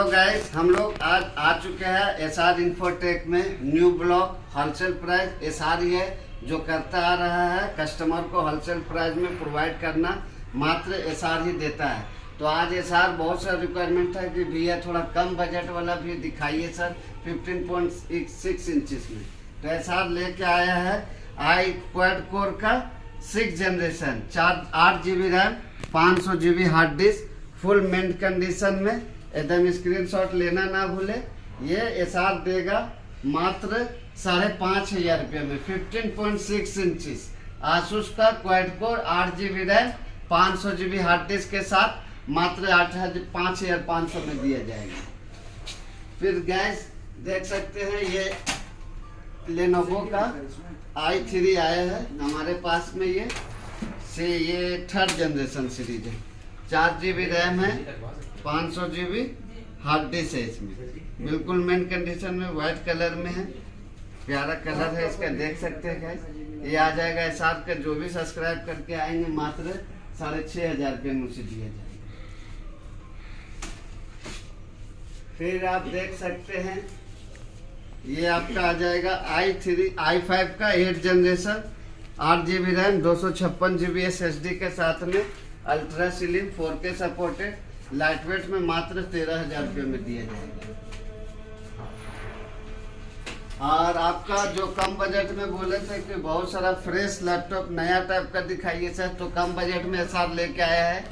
Hello guys, हम लोग आज आ चुके हैं एसआर इन्फोटेक में। New block wholesale price SR ही है जो करता आ रहा है। कस्टमर को होलसेल प्राइस में प्रोवाइड करना मात्र एसआर ही देता है। तो आज एसआर बहुत सा रिक्वायरमेंट है कि भैया थोड़ा कम बजट वाला भी दिखाइए सर 15.6 इंचेस में। तो एसआर लेके आया है आई क्वाड कोर का 6 generation 8 GB RAM 500 GB hard disk full mint condition में। एकदम स्क्रीनशॉट लेना ना भूले। ये एसआर देगा मात्र 5,500 रुपये में 15.6 इंचेस आसूस का quad core 8 GB RAM 500 GB hard disc के साथ मात्र 5,500 में दिया जाएगा। फिर गैस देख सकते हैं ये लेनोवो का i3 आया है हमारे पास में। ये 3rd जनरेशन सीरीज है। 4 GB रैम है 500 GB हार्ड डिस्क है। इसमें बिल्कुल मेन कंडीशन में व्हाइट कलर में है। प्यारा कलर है इसका, देख सकते हैं गाइस। ये आ जाएगा एसआर का जो भी सब्सक्राइब करके आएंगे मात्र 6,500 रुपये में उसे दिया जाएगा। फिर आप देख सकते हैं ये आपका आ जाएगा i5 का 8 generation 8 GB RAM 256 GB SSD के साथ में ultra slim 4K supported light weight में मात्र 13,000 रुपये में दिया जाएगा। और आपका जो कम बजट में बोले थे कि बहुत सारा फ्रेश लैपटॉप नया टाइप का दिखाइए सर, तो कम बजट में एसआर लेके आया है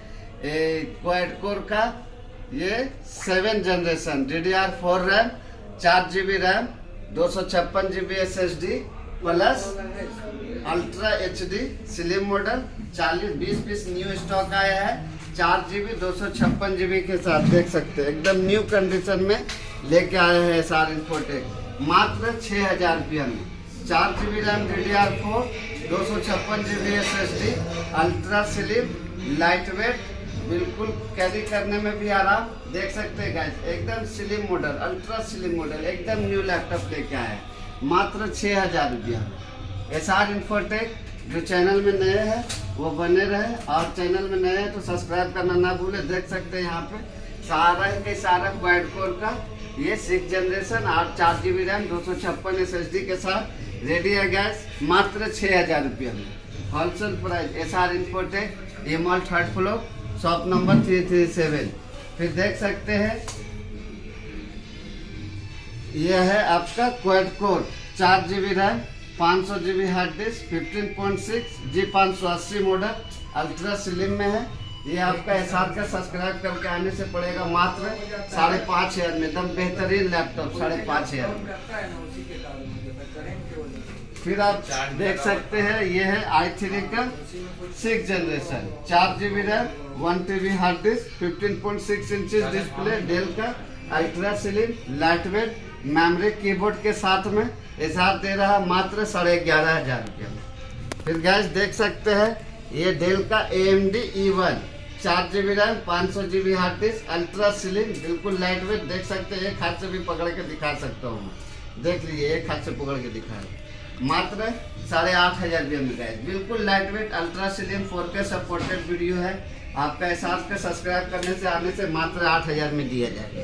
क्वाड कोर का ये 7 generation DDR4 RAM 4 GB RAM 256 GB SSD plus ultra HD slim model 20 piece new stock आया है 4 GB 256 GB के साथ। देख सकते हैं एकदम न्यू कंडीशन में लेके आए हैं एसआर इन्फोटेक मात्र 6,000 रुपये में। 4 GB RAM DDR4 256 GB SSD ultra slim light wait बिल्कुल कैरी करने में भी आराम। देख सकते हैं गाइस एकदम slim model ultra slim model एकदम न्यू लैपटॉप लेके आए हैं मात्र 6,000 रुपया। एसआर इन्फोटेक जो चैनल में नए हैं वो बने रहे और चैनल में नए हैं तो सब्सक्राइब करना ना भूले। देख सकते हैं यहाँ पे सारा क्वाड कोर का ये 6 जनरेशन 4 GB रैम 256 SSD के साथ रेडी है गैस मात्र 6,000 रुपये में। Wholesale price SR Infotech a mall 3rd floor shop number 337। फिर देख सकते हैं यह है आपका quad core 4 GB RAM 500 GB hard disk 15.6 G580 model ultra slim में है। ये आपका एसआर का सब्सक्राइब करके आने से पड़ेगा मात्र 5,500 में। एकदम बेहतरीन लैपटॉप 5,500 में। फिर आप देख सकते हैं ये है i3 का 6 generation 4 GB RAM 1 TB hard disk 15.6 inches display Dell का ultra slim light weight memory keyboard के साथ में एसआर दे रहा मात्र 11,500 रुपये में। फिर गैस देख सकते हैं ये डेल का AMD E1 4 GB RAM 500 GB hard disc ultra slim बिल्कुल लाइट वेट। देख सकते हैं एक हाथ से भी पकड़ के दिखा सकता हूँ मैं। देख लीजिए एक हाथ से पकड़ के दिखा मात्र 8,500 रुपये में गए। बिल्कुल light weight ultra slim 4K supported video है। आपका एसआर का सब्सक्राइब करने से आने से मात्र 8,000 में दिया जाएगा।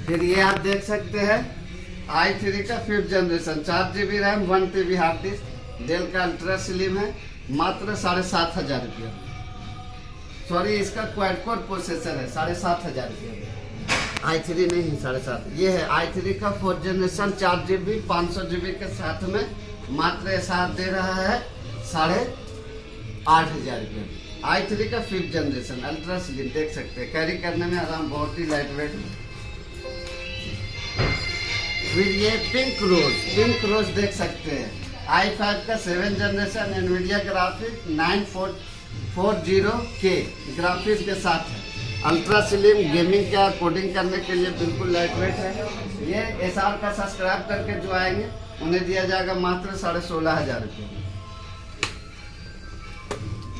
फिर ये आप देख सकते हैं i3 का 5th generation 4 GB RAM 1 TB hard disk Dell का अल्ट्रा स्लिम है मात्र 7,500 रुपये। सॉरी इसका क्वाड कोर प्रोसेसर है 7,500 रुपये। i3 नहीं है 7,500। ये है i3 का 4th जनरेशन 4 GB 500 GB के साथ में मात्र एसआर दे रहा है 8,500 रुपये। i3 का 5th जनरेशन अल्ट्रा स्लिम देख सकते हैं कैरी करने में आराम बहुत ही लाइट वेट। फिर ये पिंक रोज देख सकते हैं i5 का 7 generation Nvidia graphics 9440K graphics के साथ है। अल्ट्रा स्लिम गेमिंग का कोडिंग करने के लिए बिल्कुल लाइट वेट है। ये एसआर का सब्सक्राइब करके जो आएंगे उन्हें दिया जाएगा मात्र 16,500 रुपये।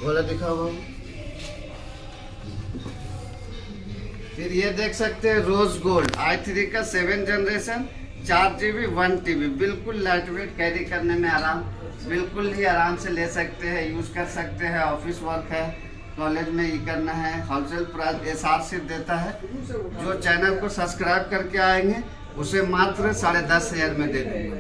बोला दिखा हुआ। फिर ये देख सकते हैं रोज गोल्ड i3 का 7 जनरेशन 4 GB 1 TB बिल्कुल लाइट वेट कैरी करने में आराम बिल्कुल ही आराम से ले सकते हैं यूज कर सकते हैं। ऑफिस वर्क है कॉलेज में ये करना है, होलसेल प्राइस एसआर सिर्फ देता है। जो चैनल को सब्सक्राइब करके आएंगे उसे मात्र 10,500 में दे दूंगा।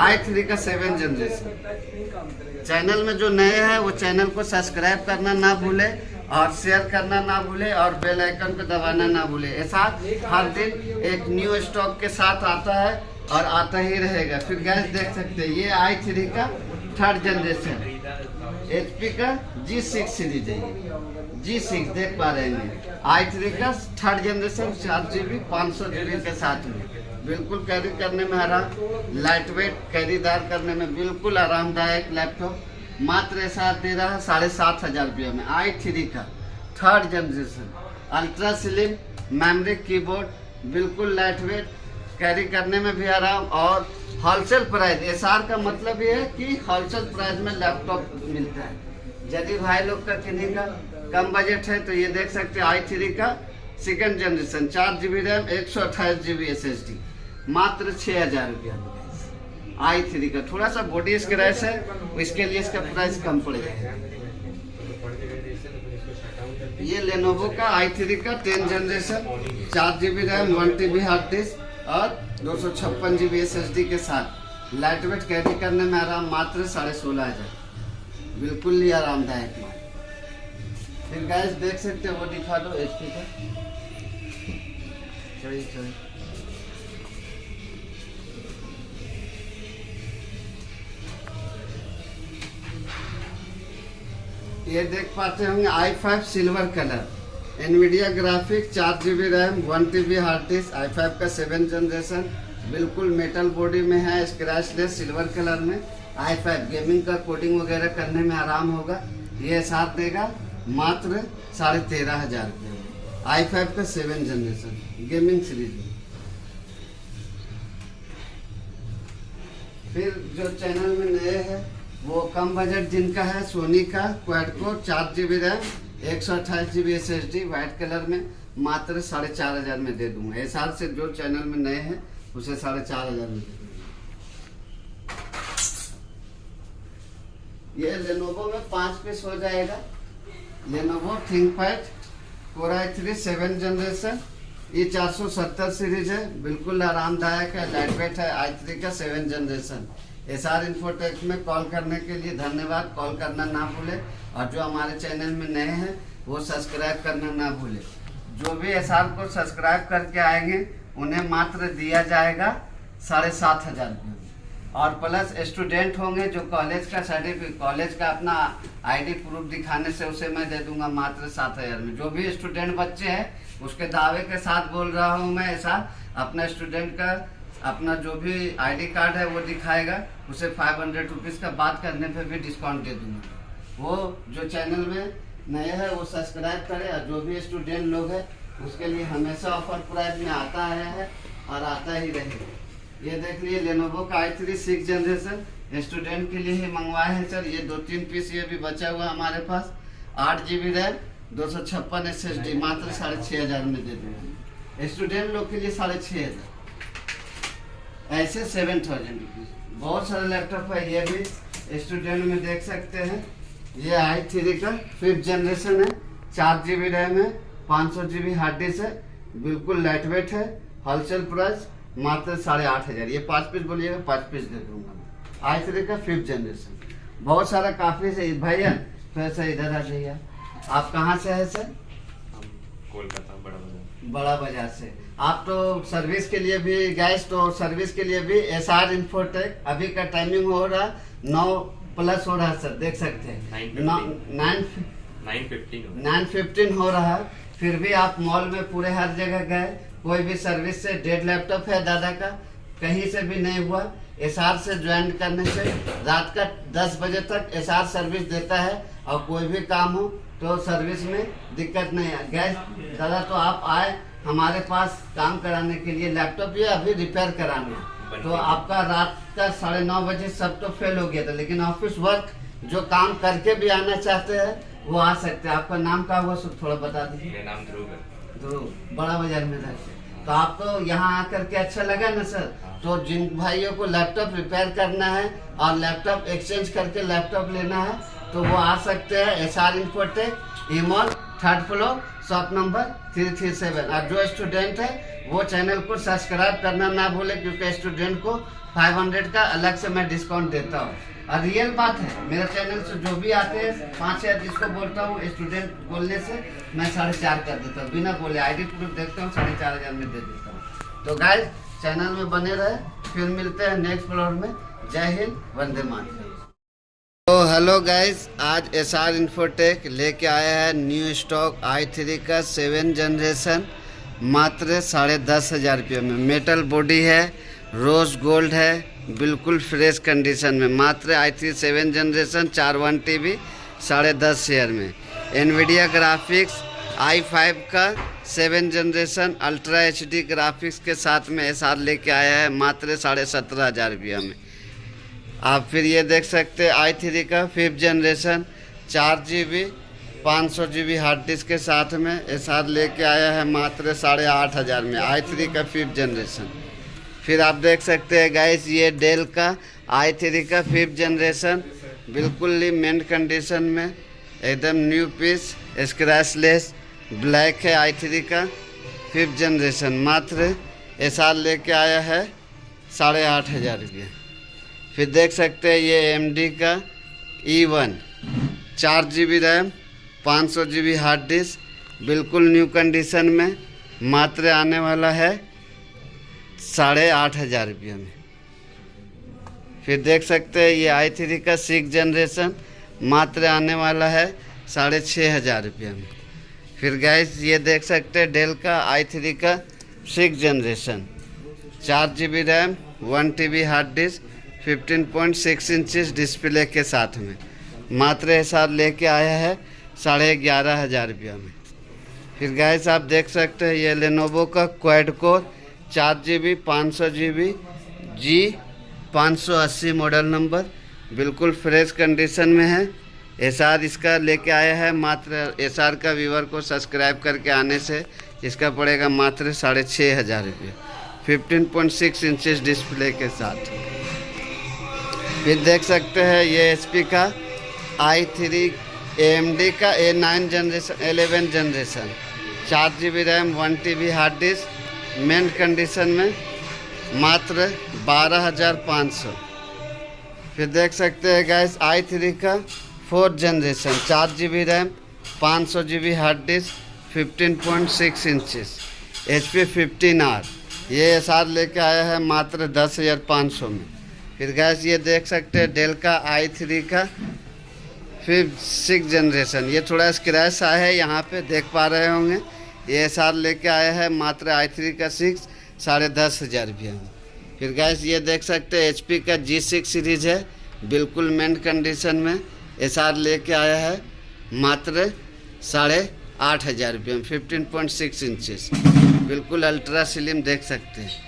i3 का 7 जनरेशन। चैनल में जो नए हैं वो चैनल को सब्सक्राइब करना ना भूले और शेयर करना ना भूले और बेल आइकन को दबाना ना भूले। ऐसा हर दिन एक न्यू स्टॉक के साथ आता है और आता ही रहेगा। फिर गैस देख सकते हैं, ये i3 का 3rd जनरेशन, HP का G6 सीरीज है। G6 देख पा रहे हैं, i3 का 3rd जनरेशन 4GB 500GB के साथ में बिल्कुल कैरी करने में आराम, लाइट वेट कैरीदार करने में बिल्कुल आरामदायक लैपटॉप। मात्र ऐसा दे रहा है 7,500 रुपये में। i3 का 3rd generation, ultra slim memory keyboard, बिल्कुल लाइट वेट, कैरी करने में भी आराम और होलसेल प्राइस। एसआर का मतलब ये है कि होलसेल प्राइस में लैपटॉप मिलता है। यदि भाई लोग का किन्हीं का कम बजट है तो ये देख सकते हैं, i3 का 2nd generation 4GB RAM 128GB SSD, मात्र 6,000 रुपया। i3 का थोड़ा सा बॉडी स्क्रैच है, इसके लिए इसका प्राइस कम पड़ जाएगा। ये लेनोवो का i3 का 10 generation 4GB RAM 1TB hard disk और 256GB SSD के साथ लाइट वेट कैरी करने में आराम, मात्र 16,500, बिल्कुल ही आरामदायक। फिर गाइस देख सकते हो, वो दिखा दो HP का। चलिए ये देख पाते होंगे, i5 silver colour, Nvidia graphic 4GB RAM 1TB hard disk, i5 का 7 जनरेशन, बिल्कुल मेटल बॉडी में है, स्क्रैचलेस सिल्वर कलर में। i5 गेमिंग का कोडिंग वगैरह करने में आराम होगा। ये साथ देगा मात्र 13,500 रुपये। i5 का 7 जनरेशन गेमिंग सीरीज में। फिर जो चैनल में नए हैं वो कम बजट जिनका है, सोनी का quad core 4GB RAM 128GB SSD white colour में, मात्र 4,500 में दे दूंगा। इस साल से जो चैनल में नए हैं उसे 4,500 में दे दूंगा। ये लेनोवो में 5 पीस हो जाएगा। Lenovo ThinkPad Core i3 7 generation, ये 470 सीरीज है, बिल्कुल आरामदायक है, लाइट वेट है। i3 का 7 जनरेशन। एसआर इन्फोटेक में कॉल करने के लिए धन्यवाद। कॉल करना ना भूले और जो हमारे चैनल में नए हैं वो सब्सक्राइब करना ना भूले। जो भी एसआर को सब्सक्राइब करके आएंगे उन्हें मात्र दिया जाएगा 7,500 रुपये। और प्लस स्टूडेंट होंगे जो कॉलेज का सर्टिफिकेट, कॉलेज का अपना ID प्रूफ दिखाने से उसे मैं दे दूंगा मात्र 7,000 में। जो भी स्टूडेंट बच्चे हैं उसके दावे के साथ बोल रहा हूँ मैं, ऐसा अपना स्टूडेंट का अपना जो भी ID कार्ड है वो दिखाएगा, उसे 500 रुपीज़ का बात करने पे भी डिस्काउंट दे दूंगा। वो जो चैनल में नए हैं वो सब्सक्राइब करे और जो भी स्टूडेंट लोग हैं उसके लिए हमेशा ऑफर प्राइस में आता आया है और आता ही रहेगा। ये देख लिए लेनोवो का i3 6 जनरेशन, स्टूडेंट के लिए ही मंगवाए हैं सर। ये 2-3 पीस ये भी बचा हुआ हमारे पास, 8GB रैम 256 SSD, मात्र 6,500 में दे दूंगा। स्टूडेंट लोग के लिए 6,500, ऐसे 7,000 रुपीज़। बहुत सारे लैपटॉप है, ये भी स्टूडेंट में देख सकते हैं। ये i3 का 5th जनरेशन है, 4GB रैम है, 500GB हार्ड डिस्क है, बिल्कुल लाइट वेट है। होलसेल प्राइस मात्र 8,500। ये 5 पीस बोलिएगा, 5 पीस दे दूंगा। i3 का 5th जनरेशन। बहुत सारा काफी से भैया, तो ऐसा इधर आ जाइए। आप कहाँ से है सर? कोलकाता बड़ा बाजार से। आप तो सर्विस के लिए भी गैस, तो सर्विस के लिए भी एसआर इन्फोटेक, अभी का टाइमिंग हो रहा 9+ हो रहा है सर, देख सकते हैं 9:15 हो रहा है। फिर भी आप मॉल में पूरे हर जगह गए, कोई भी सर्विस से डेड लैपटॉप है दादा का, कहीं से भी नहीं हुआ। एसआर से ज्वाइन करने से रात का 10 बजे तक एसआर सर्विस देता है और कोई भी काम हो तो सर्विस में दिक्कत नहीं है। गैस दादा तो आप आए हमारे पास काम कराने के लिए, लैपटॉप ये अभी रिपेयर कराना, तो आपका रात का 9:30 बजे सब तो फेल हो गया था, लेकिन ऑफिस वर्क जो काम करके भी आना चाहते हैं वो आ सकते हैं। आपका नाम क्या हुआ सब थोड़ा बता दीजिए। मेरा नाम ध्रुव है। ध्रुव, बड़ा बाजार में रहते हैं। तो आपको यहाँ आकर के अच्छा लगा ना सर? तो जिन भाइयों को लैपटॉप रिपेयर करना है और लैपटॉप एक्सचेंज करके लैपटॉप लेना है तो वो आ सकते हैं SR Infotech, E mall 3rd floor shop number 337। और जो स्टूडेंट है वो चैनल को सब्सक्राइब करना ना भूले, क्योंकि स्टूडेंट को 500 का अलग से मैं डिस्काउंट देता हूँ। और रियल बात है, मेरे चैनल से जो भी आते हैं 5000 जिसको बोलता हूँ, स्टूडेंट बोलने से मैं 4.5 कर देता हूँ, बिना बोले आईडी प्रूफ देखता हूँ 4500 में दे देता हूँ। तो गाइस चैनल में बने रहे, फिर मिलते हैं नेक्स्ट फ्लोर में। जय हिंद, वंदे मातरम। तो हेलो गाइस, आज SR इन्फोटेक लेके आया है न्यू स्टॉक i3 का 7 जनरेशन मात्र 10,500 रुपये में। मेटल बॉडी है, रोज गोल्ड है, बिल्कुल फ्रेश कंडीशन में। मात्र i3 7 जनरेशन 4 TB 10,500 में। एनवीडिया ग्राफिक्स i5 का 7 जनरेशन अल्ट्रा HD ग्राफिक्स के साथ में SR लेके आया है मात्र 17,500 रुपये में। आप फिर ये देख सकते हैं i3 का 5th generation 4 GB 500 GB hard disc के साथ में SR लेके आया है मात्र 8,500 में, i3 का 5th जनरेशन। फिर आप देख सकते हैं गाइस, ये डेल का i3 का 5th जनरेशन बिल्कुल ही मेंट कंडीशन में, एकदम न्यू पीस, स्क्रैचलेस ब्लैक है। i3 का 5th जनरेशन मात्र SR लेके आया है 8,500 रुपये। फिर देख सकते हैं ये AMD का E1 4 GB RAM 500 GB hard disc बिल्कुल न्यू कंडीशन में, मात्र आने वाला है 8,500 रुपये में। फिर देख सकते हैं ये i3 का 6th जनरेशन मात्र आने वाला है 6,500 रुपये में। फिर गाइस ये देख सकते हैं डेल का i3 का 6th generation 4 GB RAM 1 TB hard disk 15.6 inches display के साथ में, मात्र SR लेके आया है 11,500 रुपये में। फिर गाइस आप देख सकते हैं ये लेनोवो का quad core 4 GB 500 GB G580 model number बिल्कुल फ्रेश कंडीशन में है। SR इसका लेके आया है मात्र, SR का व्यूअर को सब्सक्राइब करके आने से इसका पड़ेगा मात्र 6,500 रुपये 15.6 इंचेस डिस्प्ले के साथ। फिर देख सकते हैं ये HP का i3 AMD का A9 generation 11 generation 4 GB RAM 1 TB hard disk mint condition में मात्र 12,500। फिर देख सकते हैं गाइस i3 का 4th generation 4 GB RAM 500 GB hard disk 15.6 inches HP 15R, ये SR लेके आया है मात्र 10,500 में। फिर गैस ये देख सकते हैं डेल का i3 का 6th जनरेशन, ये थोड़ा स्क्रैच सा है यहाँ पे देख पा रहे होंगे। ये SR लेके आया है मात्र i3 का 6 10,500 रुपये में। फिर गैस ये देख सकते हैं HP का G6 सीरीज़ है बिल्कुल मेंट कंडीशन में, SR लेके आया है मात्र 8,500 रुपये में 15.6 इंचेस बिल्कुल अल्ट्रा स्लिम देख सकते हैं।